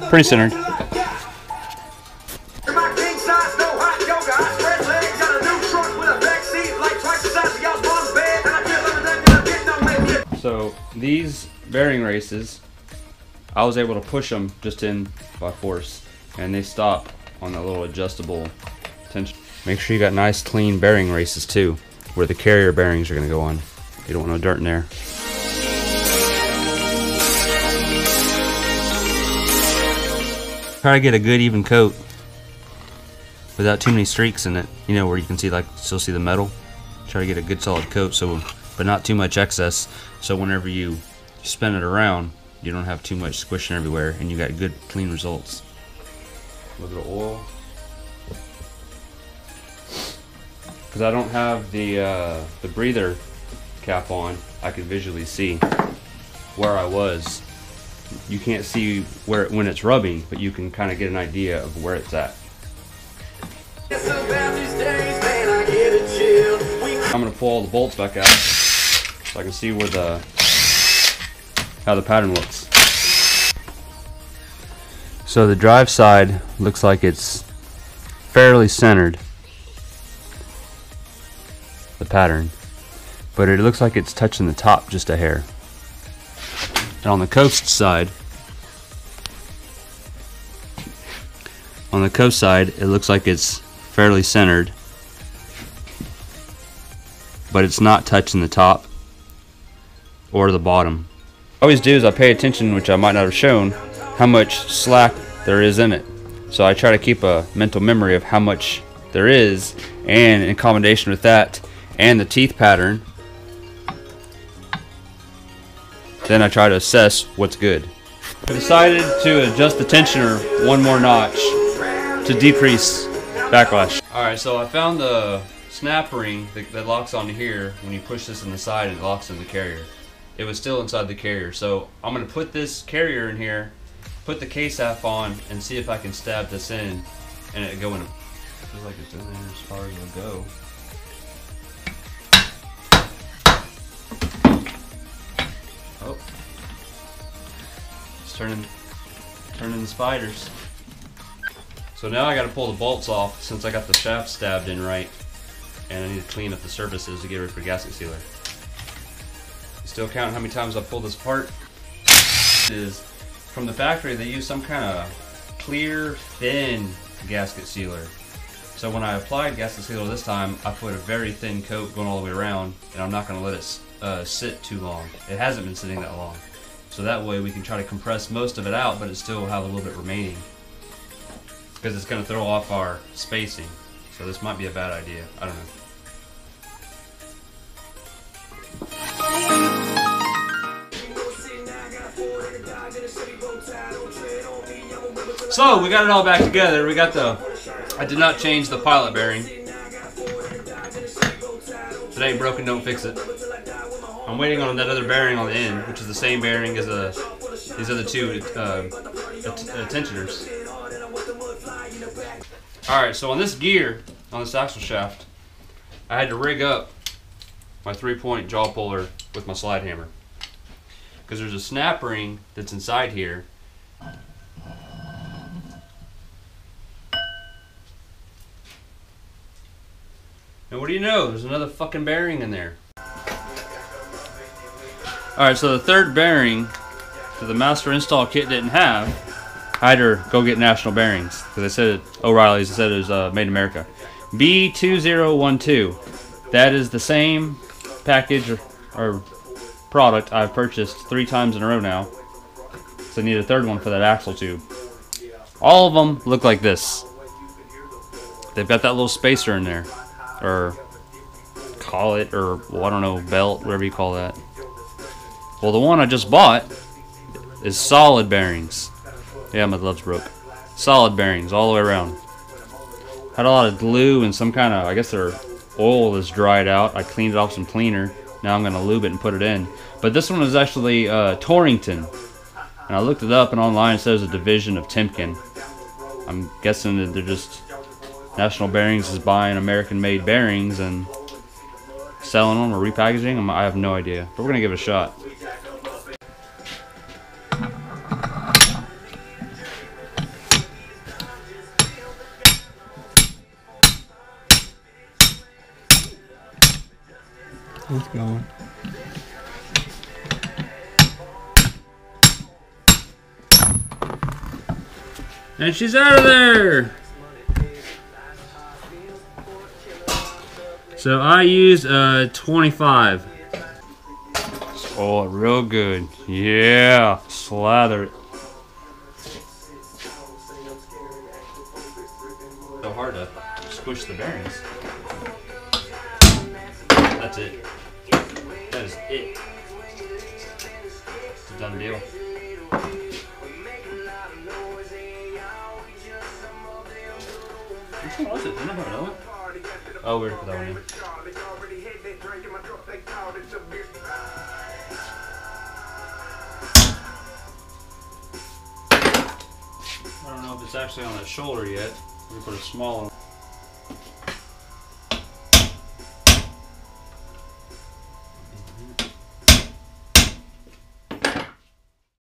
Pretty centered. So these bearing races, I was able to push them just in by force, and they stop on that little adjustable tension. Make sure you got nice clean bearing races too, where the carrier bearings are going to go on. You don't want no dirt in there. Try to get a good even coat without too many streaks in it. You know, where you can see, like, still see the metal. Try to get a good solid coat, so, but not too much excess, so whenever you spin it around, you don't have too much squishing everywhere, and you got good clean results. A little bit of oil. Because I don't have the breather cap on, I can visually see where I was. You can't see where when it's rubbing, but you can kind of get an idea of where it's at. I'm gonna pull all the bolts back out so I can see where how the pattern looks. So the drive side looks like it's fairly centered, the pattern, but it looks like it's touching the top just a hair. And on the coast side, it looks like it's fairly centered, but it's not touching the top or the bottom. What I always do is I pay attention, which I might not have shown, how much slack there is in it. So I try to keep a mental memory of how much there is, and in combination with that and the teeth pattern, then I try to assess what's good. I decided to adjust the tensioner one more notch to decrease backlash. Alright, so I found the snap ring that locks onto here. When you push this in the side, it locks in the carrier. It was still inside the carrier, so I'm going to put this carrier in here, put the case half on, and see if I can stab this in and it go in. Feels like it's in there as far as it'll go. Oh, it's turning the spiders. So now I got to pull the bolts off since I got the shaft stabbed in right, and I need to clean up the surfaces to get ready for gasket sealer. You still count how many times I pulled this apart? Is from the factory they use some kind of clear, thin gasket sealer. So when I applied gasket sealer this time, I put a very thin coat going all the way around, and I'm not going to let it sit too long. It hasn't been sitting that long. So that way we can try to compress most of it out, but it still have a little bit remaining. Because it's going to throw off our spacing. So this might be a bad idea. I don't know. So we got it all back together. We got I did not change the pilot bearing. If it ain't broken, don't fix it. I'm waiting on that other bearing on the end, which is the same bearing as these other two tensioners. Alright, so on this gear, on this axle shaft, I had to rig up my 3-point jaw puller with my slide hammer. Because there's a snap ring that's inside here. And what do you know? There's another fucking bearing in there. Alright, so the third bearing that the master install kit didn't have, I had to go get national bearings. Because they said, O'Reilly's, they said it was made in America. B2012. That is the same package or product I've purchased 3 times in a row now. So I need a third one for that axle tube. All of them look like this. They've got that little spacer in there. Or collet, or well, I don't know, belt, whatever you call that. Well, the one I just bought is solid bearings. Yeah, my gloves broke. Solid bearings all the way around. Had a lot of glue and some kind of, I guess their oil is dried out. I cleaned it off some cleaner. Now I'm gonna lube it and put it in. But this one is actually Torrington. And I looked it up, and online it says a division of Timken. I'm guessing that they're just, National Bearings is buying American-made bearings and selling them or repackaging them. I have no idea, but we're gonna give it a shot. It's going. And she's out of there! So I used 25. Oh, real good. Yeah, slather it. So hard to squish the bearings. That's it. That is it. It's a done deal. Which one was it? Didn't I have another one? Oh, we're gonna put that one in. I don't know if it's actually on that shoulder yet. We're gonna put a small one.